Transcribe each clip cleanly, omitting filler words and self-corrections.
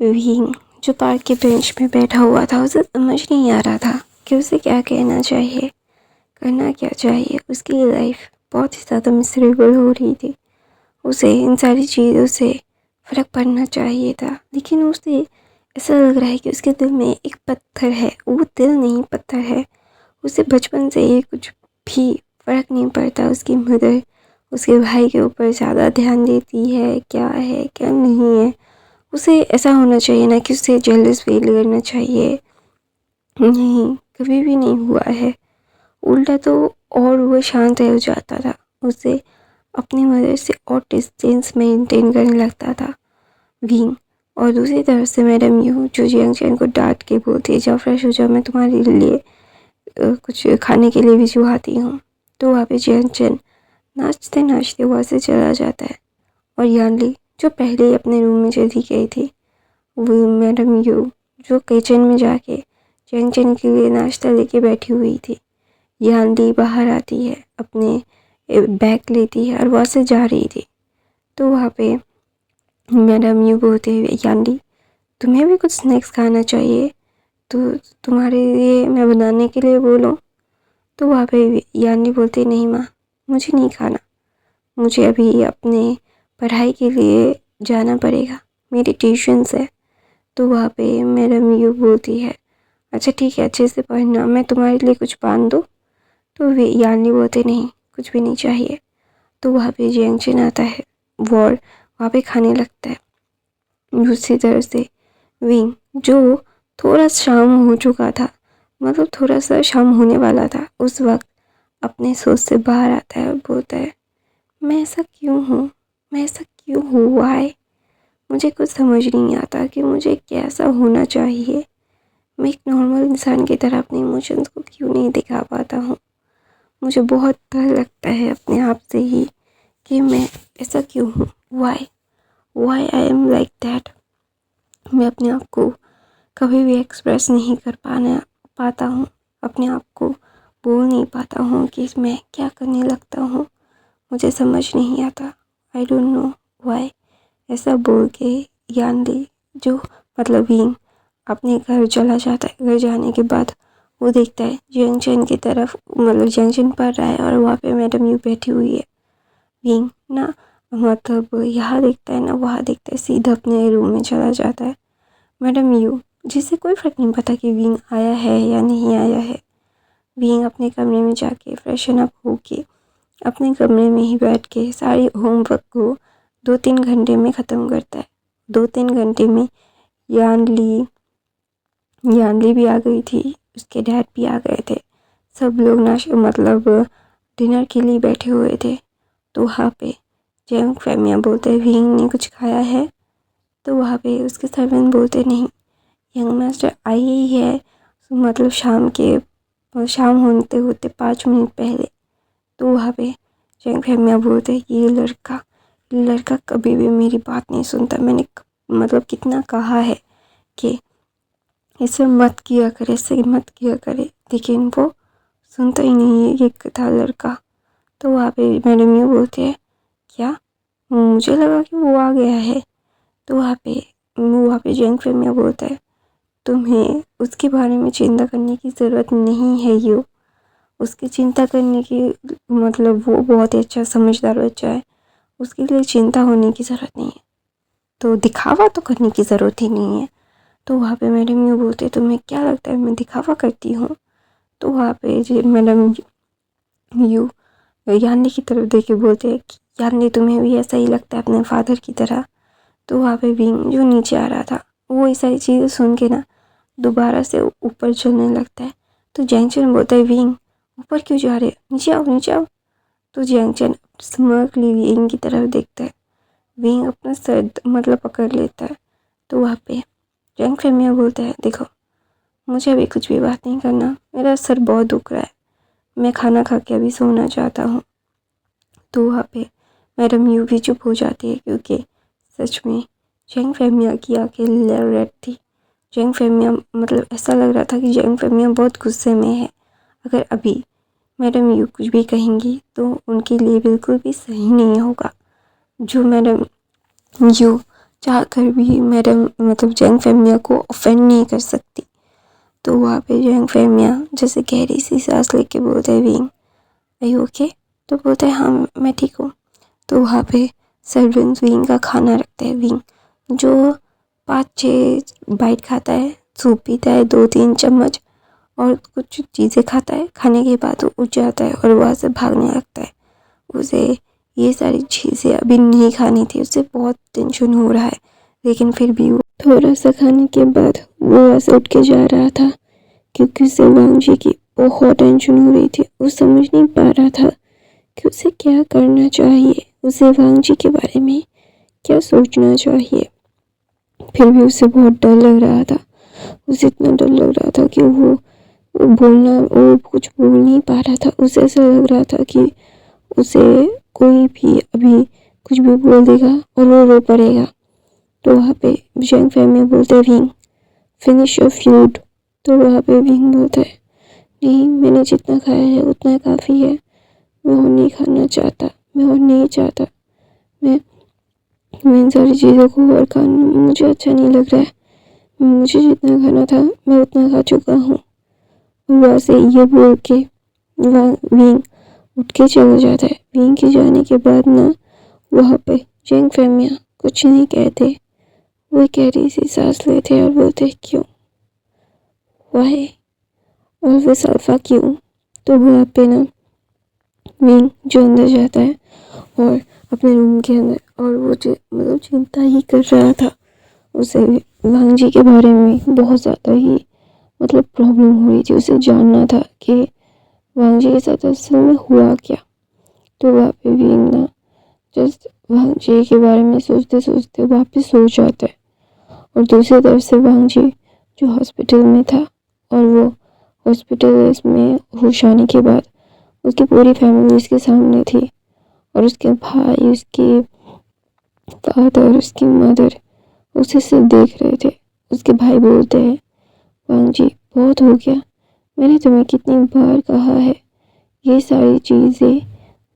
Wing जो park के bench में बैठा हुआ था, उसे समझ नहीं आ रहा था कि उसे क्या कहना चाहिए, करना क्या चाहिए। उसकी लाइफ बहुत ही ज़्यादा मिसरेबल हो रही थी। उसे इन सारी चीज़ों से फ़र्क पड़ना चाहिए था, लेकिन उसे ऐसा लग रहा है कि उसके दिल में एक पत्थर है। वो दिल नहीं, पत्थर है। उसे बचपन से ही कुछ भी फ़र्क नहीं पड़ता। उसकी मदर उसके भाई के ऊपर ज़्यादा ध्यान देती है क्या नहीं है। उसे ऐसा होना चाहिए ना कि उसे जेलस फील करना चाहिए, नहीं, कभी भी नहीं हुआ है। उल्टा तो और वो शांत हो जाता था। उसे अपनी मदर से और डिस्टेंस मेंटेन करने लगता था विंग। और दूसरी तरफ से मैडम यू जो जियांग चैन को डांट के बोलती है, जाओ फ्रेश हो जाओ, मैं तुम्हारे लिए कुछ खाने के लिए भिजवाती हूँ। तो वहाँ पे जियांग चैन नाचते नाचते वहाँ से चला जाता है। और यानली जो पहले ही अपने रूम में चली गई थी, वो मैडम यू जो किचन में जाके जियांग चैन के लिए नाश्ता लेके बैठी हुई थी, यानली बाहर आती है, अपने बैग लेती है और वहाँ से जा रही थी। तो वहाँ पे मैडम यू बोलते हुए, यानली तुम्हें भी कुछ स्नैक्स खाना चाहिए, तो तुम्हारे लिए मैं बनाने के लिए बोलूँ? तो वहाँ पे यानली बोलती, नहीं माँ, मुझे नहीं खाना, मुझे अभी अपने पढ़ाई के लिए जाना पड़ेगा, मेरी ट्यूशन्स है। तो वहाँ पे मैडम यू बोलती है, अच्छा ठीक है, अच्छे से पढ़ना, मैं तुम्हारे लिए कुछ बांध दूँ? तो वे यानली बोलते, नहीं, कुछ भी नहीं चाहिए। तो वहाँ पे जियांग चैन आता है, वो वहाँ पे खाने लगता है। दूसरी तरफ से विंग जो थोड़ा शाम हो चुका था, मतलब थोड़ा सा शाम होने वाला था, उस वक्त अपने सोच से बाहर आता है और बोलता है, मैं ऐसा क्यों हूँ, मैं ऐसा क्यों हुआ है, मुझे कुछ समझ नहीं आता कि मुझे कैसा होना चाहिए। मैं एक नॉर्मल इंसान की तरह अपने इमोशंस को क्यों नहीं दिखा पाता हूँ। मुझे बहुत डर लगता है अपने आप से ही कि मैं ऐसा क्यों हूँ, why I am like that. मैं अपने आप को कभी भी एक्सप्रेस नहीं कर पाता हूँ, अपने आप को बोल नहीं पाता हूँ कि मैं क्या करने लगता हूँ, मुझे समझ नहीं आता, आई डोंट नो वाई। ऐसा बोल के यानली जो मतलब विंग अपने घर चला जाता है। घर जाने के बाद वो देखता है जियांग चैन की तरफ, मतलब जियांग चैन पढ़ रहा है और वहाँ पे मैडम यू बैठी हुई है। विंग ना मतलब यहाँ देखता है ना वहाँ देखता है, सीधा अपने रूम में चला जाता है। मैडम यू जिसे कोई फ़र्क नहीं पता कि विंग आया है या नहीं आया है। विंग अपने कमरे में जाके फ्रेशन अप होके अपने कमरे में ही बैठ के सारी होमवर्क को 2-3 घंटे में ख़त्म करता है। 2-3 घंटे में यानली यानली भी आ गई थी, उसके डैड भी आ गए थे, सब लोग मतलब डिनर के लिए बैठे हुए थे। तो वहाँ पे जियांग फैमिया बोलते, विंग ने कुछ खाया है? तो वहाँ पे उसके सर्वेंट बोलते, नहीं, यंग मास्टर आई ही है, मतलब शाम होते होते 5 मिनट पहले। तो वहाँ पे जियांग फैमिया बोलते, ये लड़का कभी भी मेरी बात नहीं सुनता। मैंने मतलब कितना कहा है कि इसे मत किया करे, ऐसे मत किया करे, लेकिन वो सुनता ही नहीं है, ये गधा लड़का। तो वहाँ पे मैडम ये बोलते हैं, क्या, मुझे लगा कि वो आ गया है। तो वहाँ पे जियांग फैमिया बोलता है, तुम्हें उसके बारे में चिंता करने की ज़रूरत नहीं है यू। उसकी चिंता करने की मतलब वो बहुत ही अच्छा समझदार बच्चा है, उसके लिए चिंता होने की ज़रूरत नहीं है, तो दिखावा तो करने की ज़रूरत ही नहीं है। तो वहाँ पे मैडम यू बोलते, तुम्हें क्या लगता है मैं दिखावा करती हूँ? तो वहाँ पे जी मैडम यू यान्नी की तरफ देख के बोलते हैं कि यान्नी तुम्हें भी ऐसा ही लगता है अपने फादर की तरह। तो वहाँ पे विंग जो नीचे आ रहा था, वो ये सारी चीज़ें सुन के ना दोबारा से ऊपर चलने लगता है। तो जियांग चैन बोलता है, विंग ऊपर क्यों जा रहे हो, नीचे आओ नीचे आओ। तो जियांग चैन स्मर्कली विंग की तरफ देखता है। विंग अपना सर मतलब पकड़ लेता है। तो वहाँ पे जियांग फैमिया बोलता है, देखो मुझे अभी कुछ भी बात नहीं करना, मेरा सर बहुत दुख रहा है, मैं खाना खा के अभी सोना चाहता हूँ। तो वहाँ पे मैडम यू भी चुप हो जाती है, क्योंकि सच में जियांग फैमिया की आंखें रेड थी। जियांग फैमिया मतलब ऐसा लग रहा था कि जियांग फैमिया बहुत गुस्से में है। अगर अभी मैडम यू कुछ भी कहेंगी तो उनके लिए बिल्कुल भी सही नहीं होगा। जो मैडम यू चाह कर भी मैडम मतलब जैंग फेमिया को ऑफेंड नहीं कर सकती। तो वहाँ पे जैंग फेमिया जैसे गहरी सी सांस लेके बोलते हैं विंग आई ओके, तो बोलते हैं हाँ मैं ठीक हूँ। तो वहाँ पे सर्वेंट्स विंग का खाना रखते हैं। विंग जो 5-6 बाइट खाता है, सूप पीता है 2-3 चम्मच और कुछ चीज़ें खाता है, खाने के बाद वो उठ जाता है और वहाँ से भागने लगता है। उसे ये सारी चीज़ें अभी नहीं खानी थी, उसे बहुत टेंशन हो रहा है, लेकिन फिर भी वो थोड़ा सा खाने के बाद वो वहाँ से उठ के जा रहा था क्योंकि उसे वांग जी की बहुत टेंशन हो रही थी। वो समझ नहीं पा रहा था कि उसे क्या करना चाहिए, उसे वांग जी के बारे में क्या सोचना चाहिए। फिर भी उसे बहुत डर लग रहा था। उसे इतना डर लग रहा था कि वो कुछ बोल नहीं पा रहा था। उसे ऐसा लग रहा था कि उसे कोई भी अभी कुछ भी बोल देगा और वो रो पड़ेगा। तो वहाँ पे जैंग फेमिया बोलते हैं विंग फिनिश योर फूड। तो वहाँ पे विंग बोलता है नहीं, मैंने जितना खाया है उतना काफ़ी है, मैं और नहीं खाना चाहता, मैं और नहीं चाहता, मैं इन सारी चीज़ों को और खाना मुझे अच्छा नहीं लग रहा है, मुझे जितना खाना था मैं उतना खा चुका हूँ। वहाँ से ये बोल के विंग उठ के चला जाता है। विंग के जाने के बाद ना वहाँ पे जैंग फेमिया कुछ नहीं कहते, वो गहरी सी सांस लेते और बोलते क्यों, वाई ऑलवेज अल्फा क्यों। तो वहाँ पे ना विंग जो अंदर जाता है और अपने रूम के अंदर, और वो मतलब चिंता ही कर रहा था। उसे वांग जी के बारे में बहुत ज़्यादा ही मतलब प्रॉब्लम हो रही थी। उसे जानना था कि वांग जी के साथ असल में हुआ क्या। तो वहाँ पे विंग ना जस्ट वांग जी के बारे में सोचते सोचते वापस सो जाता है। और दूसरी तरफ से वांग जी जो हॉस्पिटल में था और वो हॉस्पिटल में होश आने के बाद उसकी पूरी फैमिली उसके सामने थी और उसके भाई, उसके फादर, उसकी मदर उसे सिर्फ देख रहे थे। उसके भाई बोलते हैं वांग जी बहुत हो गया, मैंने तुम्हें कितनी बार कहा है ये सारी चीज़ें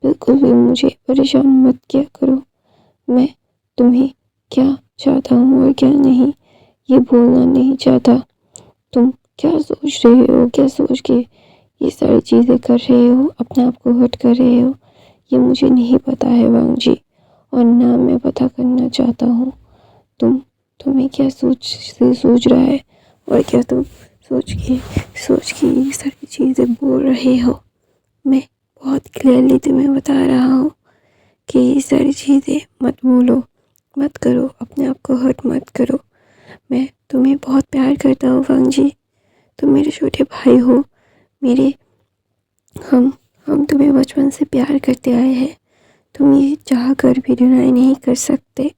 बिल्कुल भी मुझे परेशान मत किया करो, मैं तुम्हें क्या चाहता हूँ और क्या नहीं ये बोलना नहीं चाहता। तुम क्या सोच रहे हो, क्या सोच के ये सारी चीज़ें कर रहे हो, अपने आप को हर्ट कर रहे हो, ये मुझे नहीं पता है वांग जी, और ना मैं पता करना चाहता हूँ तुम्हें क्या सोच रहा है और क्या तुम सोच के ये सारी चीज़ें बोल रहे हो। मैं बहुत क्लियरली तुम्हें बता रहा हूँ कि ये सारी चीज़ें मत बोलो, मत करो, अपने आप को हर्ट मत करो। मैं तुम्हें बहुत प्यार करता हूँ वांग जी, तुम मेरे छोटे भाई हो, मेरे हम तुम्हें बचपन से प्यार करते आए हैं, तुम ये चाह कर भी डिनाई नहीं कर सकते।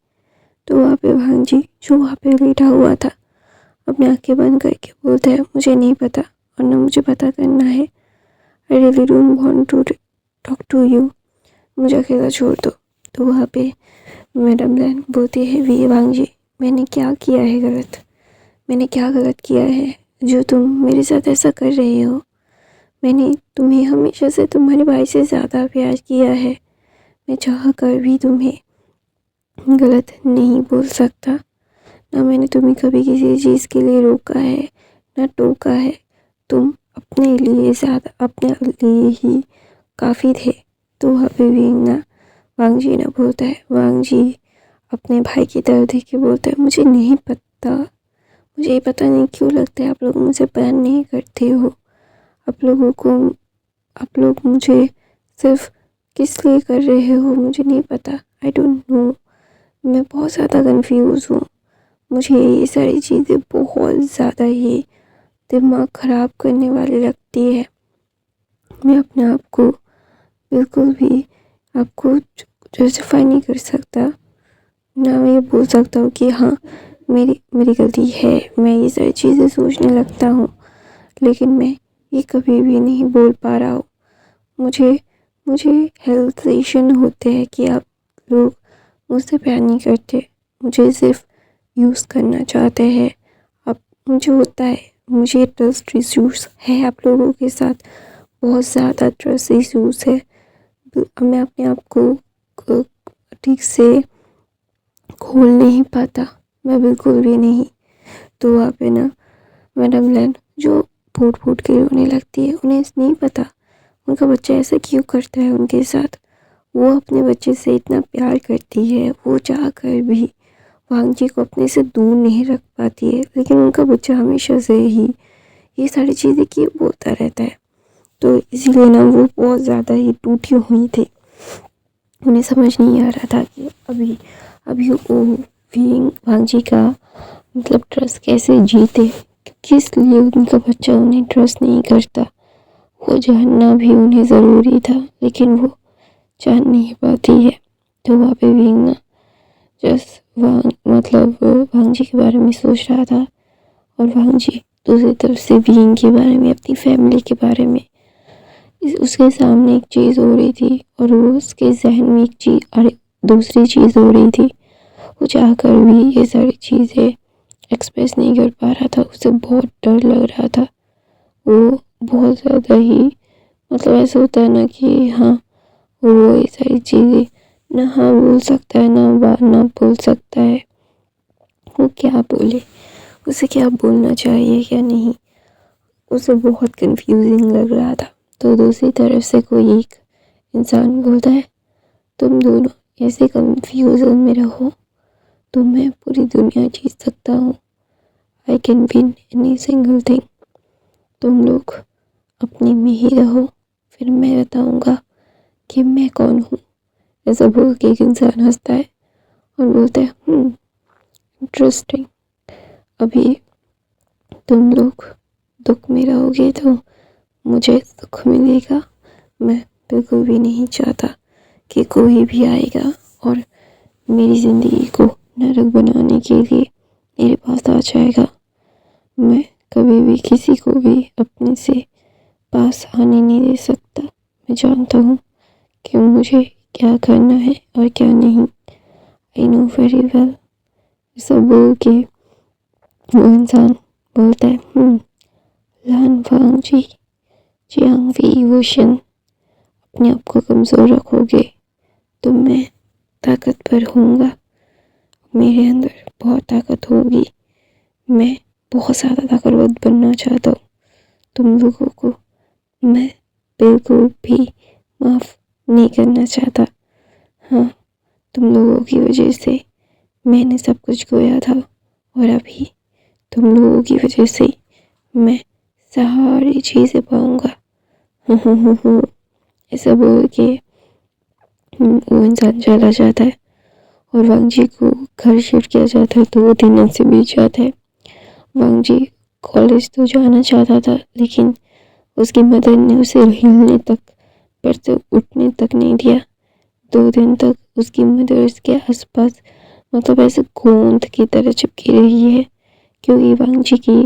तो वहाँ पे वांग जी जो वहाँ पे लेटा हुआ था अपनी आंखें बंद करके बोलता है मुझे नहीं पता और ना मुझे पता करना है, I really don't want to talk to you, मुझे अकेला छोड़ दो। तो वहाँ पे मैडम लैन बोलती है वी वांग जी मैंने क्या किया है गलत, मैंने क्या गलत किया है जो तुम मेरे साथ ऐसा कर रहे हो। मैंने तुम्हें हमेशा से तुम्हारे भाई से ज़्यादा प्यार किया है, मैं चाह कर भी तुम्हें गलत नहीं बोल सकता, ना मैंने तुम्हें कभी किसी चीज़ के लिए रोका है ना टोका है, तुम अपने लिए ज़्यादा अपने लिए ही काफ़ी थे। तो वहाँ पे भी ना वांग जी ना बोलता है, वांग जी अपने भाई की तरफ देख के बोलता है मुझे नहीं पता, मुझे ये पता नहीं क्यों लगता है आप लोग मुझे प्यार नहीं करते हो, आप लोग मुझे सिर्फ किस लिए कर रहे हो मुझे नहीं पता, आई डोंट नो, मैं बहुत ज़्यादा कंफ्यूज हूँ, मुझे ये सारी चीज़ें बहुत ज़्यादा ही दिमाग ख़राब करने वाली लगती है। मैं अपने आप को बिल्कुल भी आपको जस्टिफाई नहीं कर सकता, ना मैं ये बोल सकता हूँ कि हाँ मेरी गलती है, मैं ये सारी चीज़ें सोचने लगता हूँ, लेकिन मैं ये कभी भी नहीं बोल पा रहा हूँ। मुझे हेल्थ इश्यू होते हैं कि आप लोग मुझसे प्यार नहीं करते, मुझे सिर्फ यूज़ करना चाहते हैं। अब मुझे होता है, मुझे ट्रस्ट इश्यूज़ है आप लोगों के साथ, बहुत ज़्यादा ट्रस्ट इश्यूज़ है। मैं अपने आप को ठीक से खोल नहीं पाता, मैं बिल्कुल भी नहीं। तो वहाँ पे ना मैडम लैन जो फूट फूट के रोने लगती है, उन्हें नहीं पता उनका बच्चा ऐसा क्यों करता है उनके साथ। वो अपने बच्चे से इतना प्यार करती है, वो चाह कर भी वांगजी को अपने से दूर नहीं रख पाती है, लेकिन उनका बच्चा हमेशा से ही ये सारी चीज़ें की बोलता रहता है। तो इसीलिए ना वो बहुत ज़्यादा ही टूटी हुई थी। उन्हें समझ नहीं आ रहा था कि अभी अभी वो वांगजी का मतलब ट्रस्ट कैसे जीते, क्योंकि इसलिए उनका बच्चा उन्हें ट्रस्ट नहीं करता। वो जानना भी उन्हें ज़रूरी था, लेकिन वो जान नहीं पाती है। तो वहाँ पे विंग ना जस्ट मतलब वांगजी के बारे में सोच रहा था, और वांगजी दूसरी तरफ से विंग के बारे में, अपनी फैमिली के बारे में। उसके सामने एक चीज़ हो रही थी और वो उसके जहन में एक चीज़ और दूसरी चीज़ हो रही थी। वो चाह कर भी ये सारी चीज़ें एक्सप्रेस नहीं कर पा रहा था। उसे बहुत डर लग रहा था। वो बहुत ज़्यादा ही मतलब ऐसा होता है ना कि हाँ वो ये सारी चीज़ें ना हाँ बोल सकता है, ना बोल सकता है। वो क्या बोले, उसे क्या बोलना चाहिए क्या नहीं, उसे बहुत कंफ्यूजिंग लग रहा था। तो दूसरी तरफ से कोई एक इंसान बोलता है, तुम दोनों ऐसे कंफ्यूजन में रहो तो मैं पूरी दुनिया जीत सकता हूँ। I can win any single thing. तुम लोग अपने में ही रहो, फिर मैं बताऊँगा कि मैं कौन हूँ। ऐसा बोल के एक इंसान हंसता है और बोलता है इंटरेस्टिंग। अभी तुम लोग दुख में रहोगे तो मुझे सुख मिलेगा। मैं बिल्कुल भी नहीं चाहता कि कोई भी आएगा और मेरी ज़िंदगी को नरक बनाने के लिए मेरे पास आ जाएगा। मैं कभी भी किसी को भी अपने से पास आने नहीं दे सकता। मैं जानता हूँ कि मुझे क्या करना है और क्या नहीं। I know very well. ऐसा बोल के वो इंसान बोलता है लान वांगजी जियांग वी वोशन, अपने आप को कमज़ोर रखोगे तो मैं ताकतवर होऊंगा। मेरे अंदर बहुत ताकत होगी। मैं बहुत ज़्यादा ताकतवर बनना चाहता हूँ। तुम लोगों को मैं बिल्कुल भी माफ़ नहीं करना चाहता। हाँ, तुम लोगों की वजह से मैंने सब कुछ खोया था, और अभी तुम लोगों की वजह से मैं सारी चीज़ें पाऊँगा। ऐसा बोल के वो इंसान चला जाता है और वांगजी को घर शिफ्ट किया जाता है। 2 दिन से बीत जाता है। वांगजी कॉलेज तो जाना चाहता था, लेकिन उसकी मदर ने उसे हिलने तक, पर से उठने तक नहीं दिया। 2 दिन तक उसकी मदर उसके आसपास मतलब ऐसे गोंद की तरह चिपकी रही है, क्योंकि वांगजी की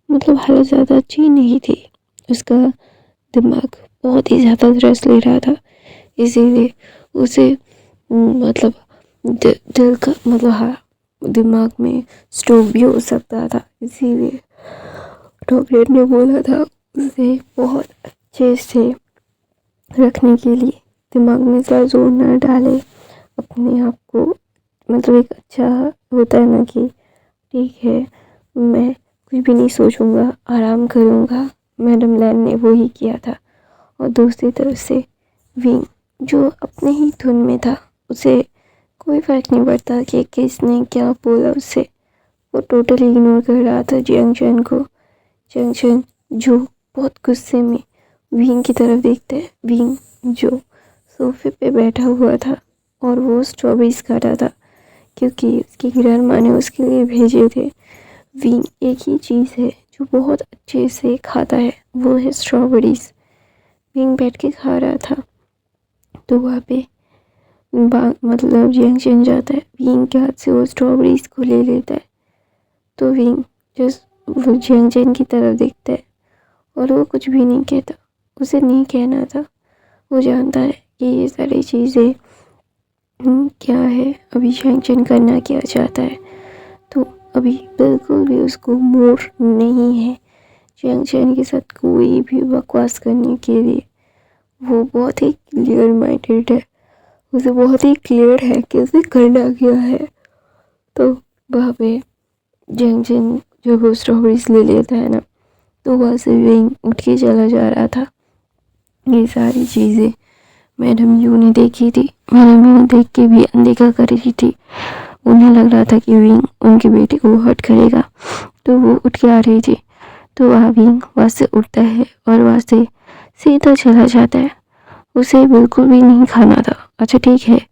मतलब हालत ज़्यादा अच्छी नहीं थी। उसका दिमाग बहुत ही ज़्यादा स्ट्रेस ले रहा था, इसीलिए उसे मतलब दिल का मतलब हाँ दिमाग में स्ट्रोक भी हो सकता था। इसीलिए डॉक्टर ने बोला था उसे बहुत अच्छे से रखने के लिए, दिमाग में ज़्यादा जोर न डाले, अपने आप को मतलब एक अच्छा होता है ना कि ठीक है मैं कुछ भी नहीं सोचूंगा, आराम करूंगा। मैडम लैन ने वो ही किया था। और दूसरी तरफ से विंग जो अपने ही धुन में था, उसे कोई फ़र्क नहीं पड़ता कि किसने क्या बोला उससे। वो टोटली इग्नोर कर रहा था जियांग चैन को। जियांग चैन जो बहुत गुस्से में विंग की तरफ देखता है। विंग जो सोफे पे बैठा हुआ था और वो स्ट्रॉबेरीज खा रहा था, क्योंकि उसकी ग्रैंड माँ ने उसके लिए भेजे थे। विंग एक ही चीज़ है जो बहुत अच्छे से खाता है, वो है स्ट्रॉबेरीज। विंग बैठ के खा रहा था, तो वहाँ पे मतलब जियांग चैन जाता है, विंग के हाथ से वो स्ट्रॉबेरीज को ले लेता है। तो विंग जस्ट वो जियांग चैन की तरफ देखता है और वो कुछ भी नहीं कहता। उसे नहीं कहना था। वो जानता है कि ये सारी चीज़ें क्या है, अभी जियांग चैन करना क्या चाहता है। तो अभी बिल्कुल भी उसको मूड नहीं है जियांग चैन के साथ कोई भी बकवास करने के लिए। वो बहुत ही क्लियर माइंडेड है। उसे बहुत ही क्लियर है कि उसे करना क्या है। तो वहाँ पे जैंग जब वो स्ट्रॉबेरीज ले लेता है ना, तो वहाँ से विंग उठ के चला जा रहा था। ये सारी चीज़ें मैडम यू ने देखी थी। मैडम यू देख के भी अनदेखा कर रही थी। उन्हें लग रहा था कि विंग उनके बेटे को हर्ट करेगा, तो वो उठ के आ रही थी। तो वह विंग वहाँ से उठता है और वहाँ से सीधा चला जाता है। उसे बिल्कुल भी नहीं खाना था। अच्छा ठीक है,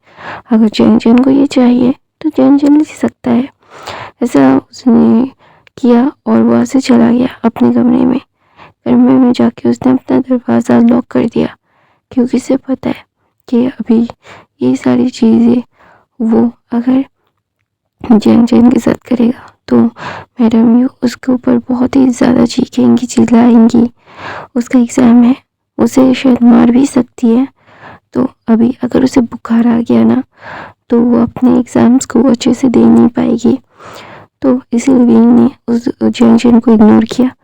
अगर जैंग को ये चाहिए तो जैंग ले सकता है। ऐसा उसने किया और वहाँ से चला गया अपने कमरे में। कमरे में जाके उसने अपना दरवाज़ा लॉक कर दिया, क्योंकि उसे पता है कि अभी ये सारी चीज़ें वो अगर जैंग के साथ करेगा तो मैडम यू उसके ऊपर बहुत ही ज़्यादा चीखेंगी, चिल्लाएंगी। उसका एग्ज़ाम है, उसे शायद मार भी सकती है। तो अभी अगर उसे बुखार आ गया ना, तो वो अपने एग्ज़ाम्स को अच्छे से दे नहीं पाएगी। तो इसीलिए विंग ने उस जैंग को इग्नोर किया।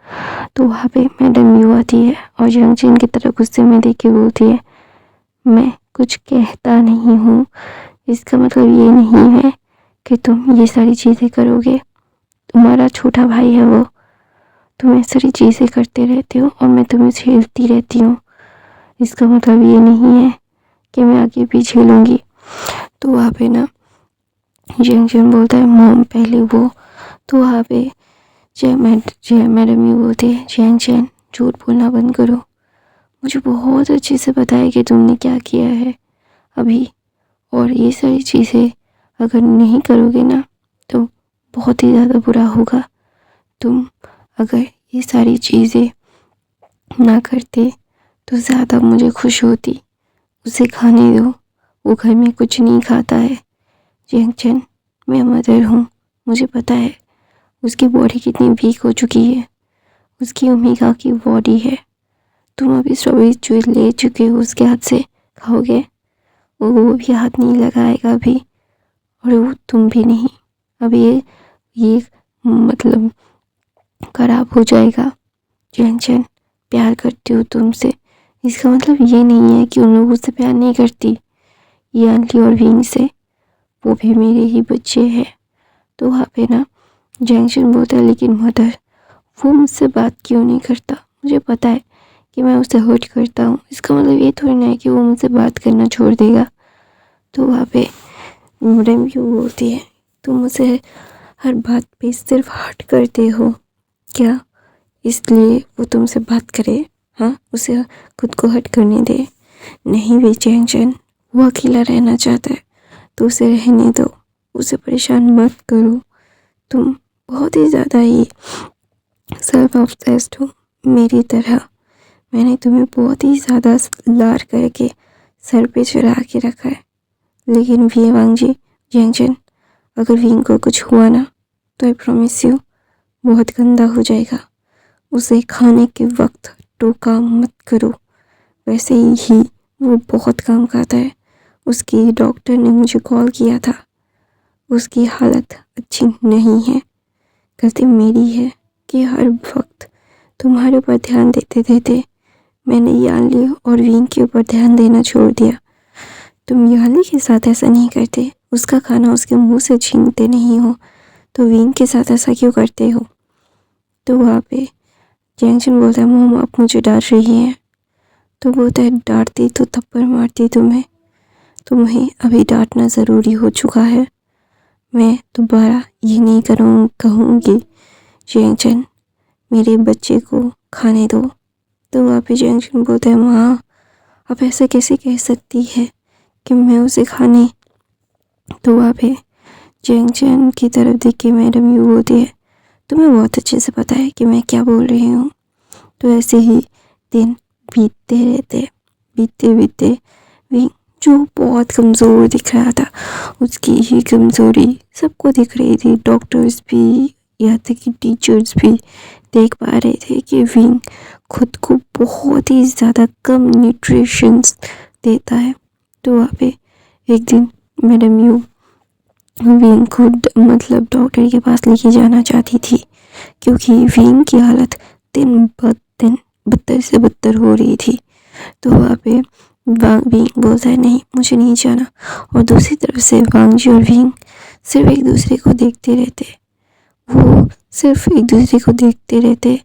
तो वहाँ पे मैडम यू आती है और जैंग की तरफ गुस्से में देख के बोलती है, मैं कुछ कहता नहीं हूँ, इसका मतलब ये नहीं है कि तुम ये सारी चीज़ें करोगे। तुम्हारा छोटा भाई है वो, तुम ये सारी चीज़ें करते रहते हो और मैं तुम्हें झेलती रहती हूँ। इसका मतलब ये नहीं है कि मैं आगे भी झेलूँगी। तो वहाँ पे ना जैंग बोलता है, मॉम पहले वो। तो वहाँ पे जय मैडम यू बोलते हैं, जैंग झूठ बोलना बंद करो। मुझे बहुत अच्छे से पता है कि तुमने क्या किया है अभी, और ये सारी चीज़ें अगर नहीं करोगे ना तो बहुत ही ज़्यादा बुरा होगा। तुम अगर ये सारी चीज़ें ना करते तो ज़्यादा मुझे खुश होती। उसे खाने दो, वो घर में कुछ नहीं खाता है। जैंग मैं मदर हूँ, मुझे पता है उसकी बॉडी कितनी वीक हो चुकी है। उसकी ओमेगा की बॉडी है। तुम अभी स्ट्रॉबेरी जो ले चुके हो उसके हाथ से खाओगे, वो भी हाथ नहीं लगाएगा अभी, और वो तुम भी नहीं। अब ये मतलब खराब हो जाएगा। जैंग प्यार करती हूँ तुमसे, इसका मतलब ये नहीं है कि उन लोगों से प्यार नहीं करती। ये आंटी और विंग से, वो भी मेरे ही बच्चे हैं। तो वहाँ पे ना जैंग बोलता है, लेकिन मदर वो मुझसे बात क्यों नहीं करता? मुझे पता है कि मैं उसे हर्ट करता हूँ, इसका मतलब ये थोड़ी ना है कि वो मुझसे बात करना छोड़ देगा। तो वहाँ पे मैडम यू बोलती है, तुम मुझे हर बात पे सिर्फ हर्ट करते हो क्या, इसलिए वो तुमसे बात करे? हाँ, उसे खुद को हर्ट करने दे। नहीं भी जैंग, वो अकेला रहना चाहता है तो उसे रहने दो, उसे परेशान मत करो। तुम बहुत ही ज़्यादा ही सेल्फ ऑब्सेस्ड हो मेरी तरह। मैंने तुम्हें बहुत ही ज़्यादा लाड करके सर पे चढ़ा के रखा है। लेकिन वी वांग जी, जैंग अगर विंग को कुछ हुआ ना तो आई प्रॉमिस यू बहुत गंदा हो जाएगा। उसे खाने के वक्त टोका मत करो। वैसे ही वो बहुत काम खाता है। उसकी डॉक्टर ने मुझे कॉल किया था, उसकी हालत अच्छी नहीं है। गलती मेरी है कि हर वक्त तुम्हारे ऊपर ध्यान देते देते मैंने याली और विंग के ऊपर ध्यान देना छोड़ दिया। तुम याली के साथ ऐसा नहीं करते, उसका खाना उसके मुंह से छीनते नहीं हो, तो विंग के साथ ऐसा क्यों करते हो? तो वहाँ पे जैंग बोलता है, मॉम आप मुझे डांट रही हैं। तो बोलता है, डांटती तो थप्पड़ मारती तुम्हें अभी डांटना ज़रूरी हो चुका है। मैं दोबारा ये नहीं कहूँगी। जैंग मेरे बच्चे को खाने दो। तो वहाँ पे जैंग बोलता है, माँ आप ऐसे कैसे कह सकती है कि मैं उसे खाने? तो वहाँ पे जैंग की तरफ देख के मैडम यू बोलती है, तुम्हें बहुत अच्छे से पता है कि मैं क्या बोल रही हूँ। तो ऐसे ही दिन बीतते विंग जो बहुत कमज़ोर दिख रहा था, उसकी ही कमज़ोरी सबको दिख रही थी। डॉक्टर्स भी, यहाँ तक कि टीचर्स भी देख पा रहे थे कि विंग खुद को बहुत ही ज़्यादा कम न्यूट्रिशंस देता है। तो वहाँ पे एक दिन मैडम यू विंग को मतलब डॉक्टर के पास लेके जाना चाहती थी, क्योंकि विंग की हालत दिन ब दिन बदतर से बदतर हो रही थी। तो वहाँ पे विंग बोलता है, नहीं मुझे नहीं जाना। और दूसरी तरफ से वांग जी और विंग सिर्फ एक दूसरे को देखते रहते। वो सिर्फ एक दूसरे को देखते रहते।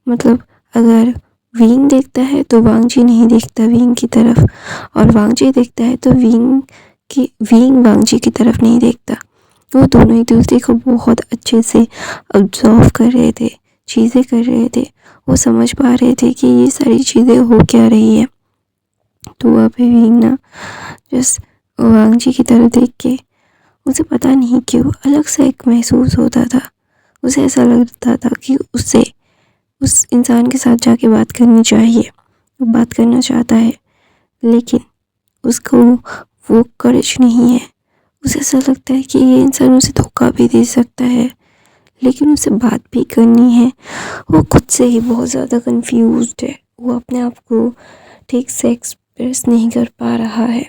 मतलब अगर विंग देखता है तो वांगजी नहीं देखता विंग की तरफ, और वांगजी देखता है तो विंग वांगजी की तरफ नहीं देखता। वो दोनों एक दूसरे को बहुत अच्छे से ऑब्जर्व कर रहे थे, चीज़ें कर रहे थे। वो समझ पा रहे थे कि ये सारी चीज़ें हो क्या रही है। तो वहाँ पे विंग ना जस्ट वांगजी की तरफ देख के उसे पता नहीं क्यों अलग सा एक महसूस होता था। उसे ऐसा लगता था कि उससे उस इंसान के साथ जाके बात करनी चाहिए। वो बात करना चाहता है लेकिन उसको वो करेज नहीं है। उसे ऐसा लगता है कि ये इंसान उसे धोखा भी दे सकता है, लेकिन उसे बात भी करनी है। वो खुद से ही बहुत ज़्यादा कंफ्यूज्ड है। वो अपने आप को ठीक से एक्सप्रेस नहीं कर पा रहा है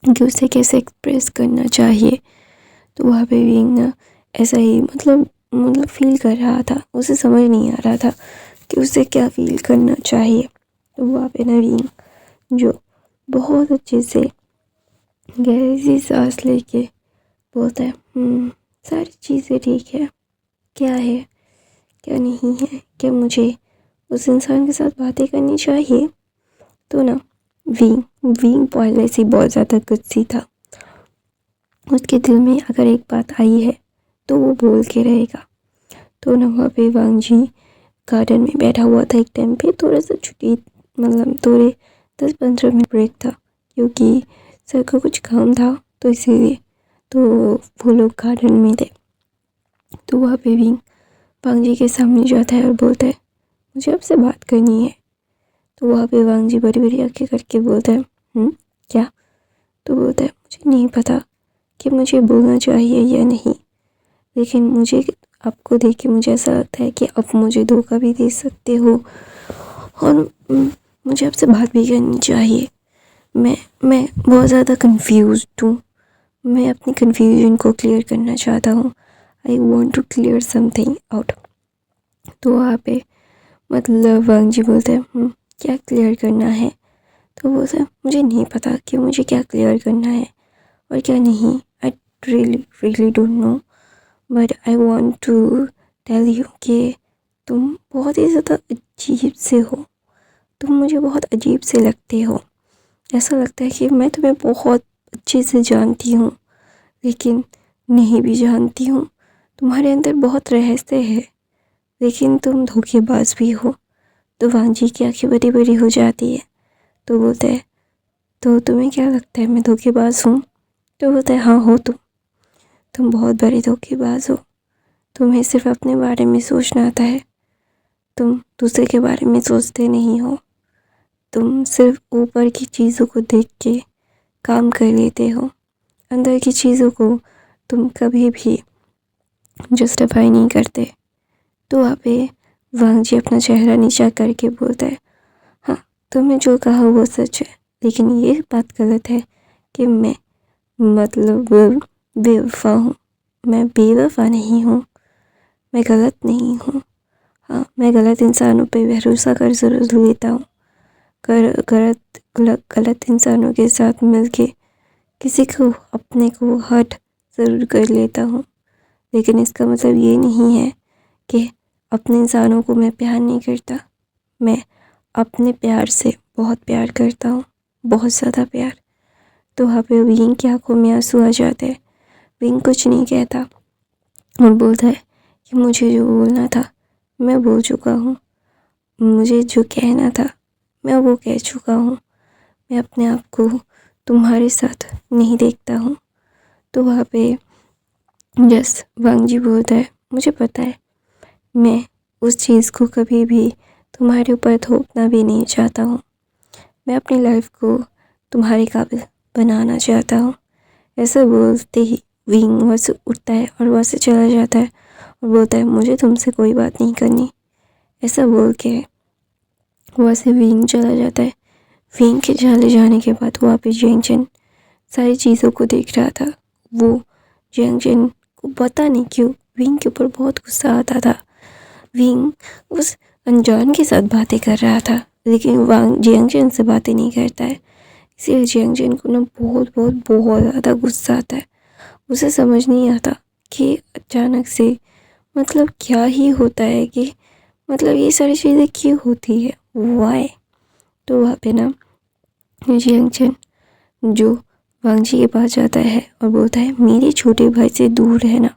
कि उसे कैसे एक्सप्रेस करना चाहिए। तो वहाँ पे विंग ना ऐसा ही मतलब फील कर रहा था। उसे समझ नहीं आ रहा था कि उसे क्या फील करना चाहिए। तो वहाँ पे ना विंग जो बहुत अच्छे से गहरी सी सांस लेके बोलता है, सारी चीज़ें ठीक है, क्या है क्या नहीं है, क्या मुझे उस इंसान के साथ बातें करनी चाहिए। तो ना विंग पहले से बहुत ज़्यादा गुस्सी था। उसके दिल में अगर एक बात आई है तो वो बोल के रहेगा। तो ना वहाँ पे वांगजी गार्डन में बैठा हुआ था। एक टाइम पे थोड़ा सा छुट्टी मतलब थोड़े 10-15 मिनट ब्रेक था, क्योंकि सर का कुछ काम था तो इसीलिए तो वो लोग गार्डन में थे। तो वहाँ पे विंग वांगजी के सामने जाता है और बोलता है, मुझे आपसे बात करनी है। तो वहाँ पे वांगजी बड़ी बड़ी आंखें करके बोलता है, क्या? तो बोलता है, मुझे नहीं पता कि मुझे बोलना चाहिए या नहीं, लेकिन मुझे आपको देख के मुझे ऐसा लगता है कि आप मुझे धोखा भी दे सकते हो और मुझे आपसे बात भी करनी चाहिए। मैं बहुत ज़्यादा कंफ्यूज्ड हूँ। मैं अपनी कन्फ्यूजन को क्लियर करना चाहता हूँ। I want to clear something out. तो वहाँ पे मतलब वांगजी बोलते हैं, क्या क्लियर करना है? तो बोलते हैं, मुझे नहीं पता कि मुझे क्या क्लियर करना है और क्या नहीं। I really don't know, but I want to tell you कि तुम बहुत ही ज़्यादा अजीब से हो। तुम मुझे बहुत अजीब से लगते हो। ऐसा लगता है कि मैं तुम्हें बहुत अच्छे से जानती हूँ, लेकिन नहीं भी जानती हूँ। तुम्हारे अंदर बहुत रहस्य है, लेकिन तुम धोखेबाज भी हो। तो वांगजी की आंखें बड़ी बड़ी हो जाती है। तो बोलते हैं, तो तुम्हें क्या लगता है मैं धोखेबाज हूँ? तो बोलता है, हाँ हो तुम बहुत बड़े धोखेबाज हो। तुम्हें सिर्फ अपने बारे में सोचना आता है, तुम दूसरे के बारे में सोचते नहीं हो। तुम सिर्फ ऊपर की चीज़ों को देख के काम कर लेते हो, अंदर की चीज़ों को तुम कभी भी जस्टिफाई नहीं करते। तो वहाँ पे वांगजी अपना चेहरा नीचा करके बोलता है, हाँ तुमने जो कहा वो सच है, लेकिन ये बात गलत है कि मैं मतलब बेवफा हूँ। मैं बेवफा नहीं हूँ, मैं गलत नहीं हूँ। हाँ, मैं गलत इंसानों पे भरोसा कर ज़रूर लेता हूँ, गलत इंसानों के साथ मिलके किसी को अपने को हर्ट ज़रूर कर लेता हूँ, लेकिन इसका मतलब ये नहीं है कि अपने इंसानों को मैं प्यार नहीं करता। मैं अपने प्यार से बहुत प्यार करता हूँ, बहुत ज़्यादा प्यार। तो वहाँ पे विंग की आंखों में आंसू आ जाते हैं। विंग कुछ नहीं कहता और बोलता है कि मुझे जो बोलना था मैं बोल चुका हूँ, मुझे जो कहना था मैं वो कह चुका हूँ। मैं अपने आप को तुम्हारे साथ नहीं देखता हूँ। तो वहाँ पे जस्ट वांगजी बोलता है, मुझे पता है, मैं उस चीज़ को कभी भी तुम्हारे ऊपर थोपना भी नहीं चाहता हूँ। मैं अपनी लाइफ को तुम्हारे काबिल बनाना चाहता हूँ। ऐसा बोलते ही विंग वहाँ से उठता है और वहाँ से चला जाता है और बोलता है, मुझे तुमसे कोई बात नहीं करनी। ऐसा बोल के वहाँ से विंग चला जाता है। विंग के चले जाने के बाद वहाँ पे जियांग चेन सारी चीज़ों को देख रहा था। वो जियांग चेन को पता नहीं क्यों विंग के ऊपर बहुत गुस्सा आता था। विंग उस अनजान के साथ बातें कर रहा था, लेकिन जियांग चेन से बातें नहीं करता है। इसीलिए जियांग चेन को ना बहुत बहुत बहुत ज़्यादा गुस्सा आता है। उसे समझ नहीं आता कि अचानक से मतलब क्या ही होता है, कि मतलब ये सारी चीज़ें क्यों होती है, वाई। तो वहाँ पे ना जियांगचन जो वांगजी के पास जाता है और बोलता है मेरे छोटे भाई से दूर रहना,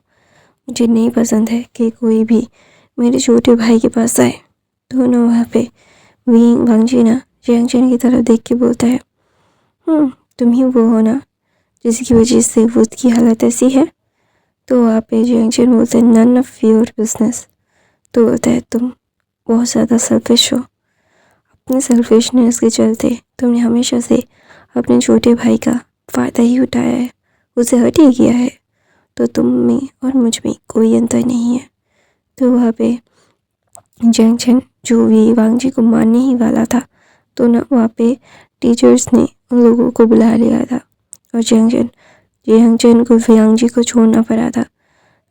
मुझे नहीं पसंद है कि कोई भी मेरे छोटे भाई के पास आए। तो ना वहाँ पे वांगजी ना जियांगचन की तरफ देख के बोलता है तुम ही वो हो ना जिसकी वजह से वो उसकी हालत ऐसी है। तो वहाँ पे जियांगचन बोलते हैं नन ऑफ योर बिजनेस। तो बोलता है तुम बहुत ज़्यादा सेल्फिश हो, अपने सेल्फिशनेस के चलते तुमने हमेशा से अपने छोटे भाई का फ़ायदा ही उठाया है, उसे हर्ट ही किया है। तो तुम में और मुझ में कोई अंतर नहीं है। तो वहाँ पे जियांगचन जो भी वांगजी को मारने ही वाला था, तो ना वहाँ पे टीचर्स ने उन लोगों को बुला लिया था और जियांगचन को वांगजी को छोड़ना पड़ा था।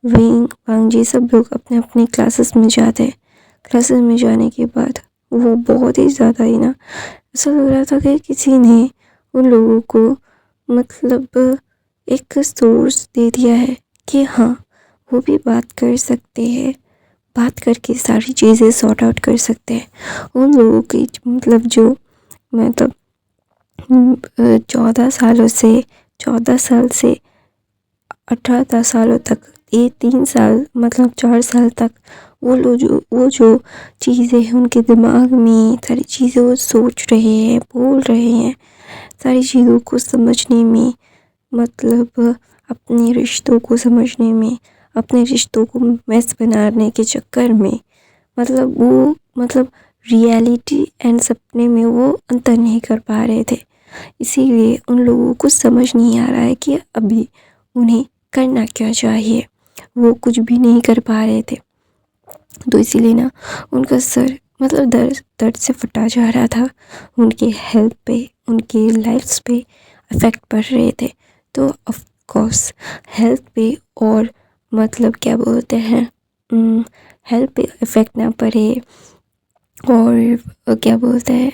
वांगजी सब लोग अपने अपने क्लासेस में जाते। क्लासेस में जाने के बाद वो बहुत ही ज़्यादा ही ना ऐसा लग रहा था कि किसी ने उन लोगों को मतलब एक सोर्स दे दिया है कि हाँ वो भी बात कर सकते हैं, बात करके सारी चीज़ें सॉर्ट आउट कर सकते हैं। उन लोगों की मतलब 14 साल से 18 सालों तक, ये 3 साल मतलब 4 साल तक वो जो चीज़ें हैं उनके दिमाग में, सारी चीज़ें वो सोच रहे हैं, बोल रहे हैं, सारी चीज़ों को समझने में, मतलब अपने रिश्तों को समझने में, अपने रिश्तों को मैस बनाने के चक्कर में मतलब रियलिटी एंड सपने में वो अंतर नहीं कर पा रहे थे। इसीलिए उन लोगों को समझ नहीं आ रहा है कि अभी उन्हें करना क्या चाहिए, वो कुछ भी नहीं कर पा रहे थे। तो इसीलिए ना उनका सर मतलब दर्द से फटा जा रहा था, उनके हेल्थ पे, उनकी लाइफ्स पे इफ़ेक्ट पड़ रहे थे। तो ऑफ कोर्स हेल्थ पे और मतलब क्या बोलते हैं हेल्थ पे इफ़ेक्ट ना पड़े और क्या बोलते हैं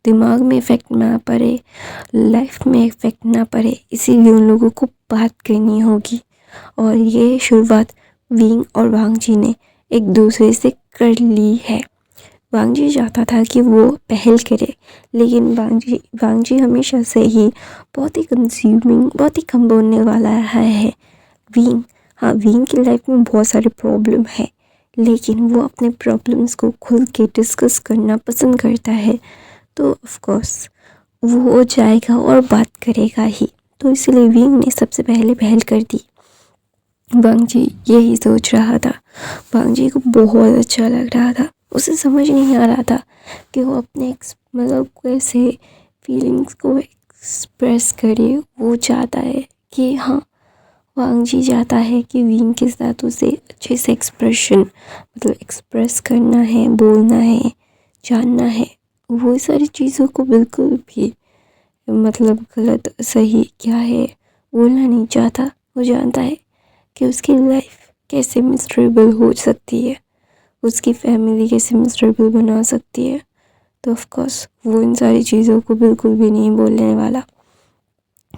दिमाग में इफ़ेक्ट ना पड़े, लाइफ में इफ़ेक्ट ना पड़े, इसीलिए उन लोगों को बात करनी होगी। और ये शुरुआत विंग और वांगजी ने एक दूसरे से कर ली है। वांगजी चाहता था कि वो पहल करे, लेकिन वांगजी हमेशा से ही बहुत ही कंज्यूमिंग, बहुत ही कम बोलने वाला रहा है। विंग की लाइफ में बहुत सारे प्रॉब्लम है, लेकिन वो अपने प्रॉब्लम्स को खुल के डिस्कस करना पसंद करता है। तो ऑफ कोर्स वो जाएगा और बात करेगा ही। तो इसलिए विंग ने सबसे पहले पहल कर दी। वांगजी यही सोच रहा था, वांगजी को बहुत अच्छा लग रहा था। उसे समझ नहीं आ रहा था कि वो अपने मतलब कैसे फीलिंग्स को एक्सप्रेस करे। वो चाहता है कि हाँ, वांगजी चाहता है कि विंग के साथ उसे अच्छे से एक्सप्रेस करना है, बोलना है, जानना है। वो सारी चीज़ों को बिल्कुल भी मतलब गलत सही क्या है बोलना नहीं चाहता। वो जानता है कि उसकी लाइफ कैसे मिसरेबल हो सकती है, उसकी फैमिली कैसे मिसरेबल बना सकती है। तो ऑफ कोर्स वो इन सारी चीज़ों को बिल्कुल भी नहीं बोलने वाला।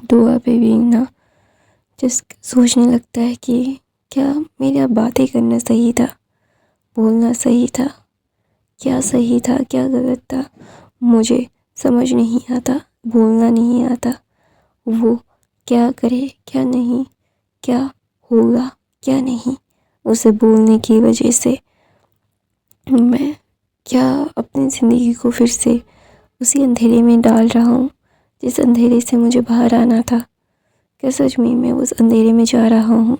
तो वहाँ पे भी ना जस्ट सोचने लगता है कि क्या मेरा बातें करना सही था, बोलना सही था, क्या सही था क्या गलत था, मुझे समझ नहीं आता, बोलना नहीं आता। वो क्या करे क्या नहीं, क्या होगा क्या नहीं, उसे बोलने की वजह से मैं क्या अपनी ज़िंदगी को फिर से उसी अंधेरे में डाल रहा हूँ जिस अंधेरे से मुझे बाहर आना था। क्या सच में मैं उस अंधेरे में जा रहा हूँ?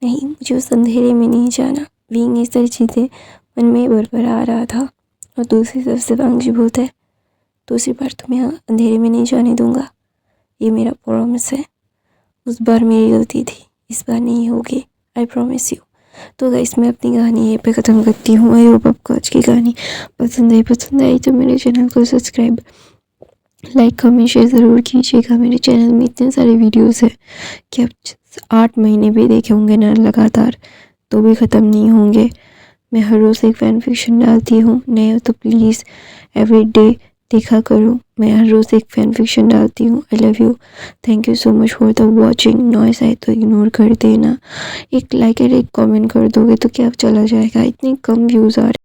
नहीं, मुझे उस अंधेरे में नहीं जाना। विंग ये सारी चीज़ें मन में बरबरा रहा था। और दूसरी तरफ से वांगजी बोलता है दूसरी बार तुम्हें अंधेरे में नहीं जाने दूंगा, ये मेरा प्रॉमिस है। उस बार मेरी गलती थी, इस बार नहीं होगी, आई प्रॉमिस यू। तो गाइस मैं अपनी कहानी यहीं पे ख़त्म करती हूँ। आई होप आपको आज की कहानी पसंद आई तो मेरे चैनल को सब्सक्राइब, लाइक, कमेंट, शेयर ज़रूर कीजिएगा। मेरे चैनल में इतने सारे वीडियोस हैं कि आप 8 महीने भी देखे होंगे ना लगातार तो भी ख़त्म नहीं होंगे। मैं हर रोज़ एक फैन फिक्शन डालती हूँ। नए हो तो प्लीज़ एवरी डे देखा करो, मैं हर रोज़ एक फैन फिक्शन डालती हूँ। I love you, thank you so much for the watching. Noise आए तो इग्नोर कर देना, एक लाइक और एक कमेंट कर दोगे तो क्या चला जाएगा, इतने कम व्यूज़ आ रहे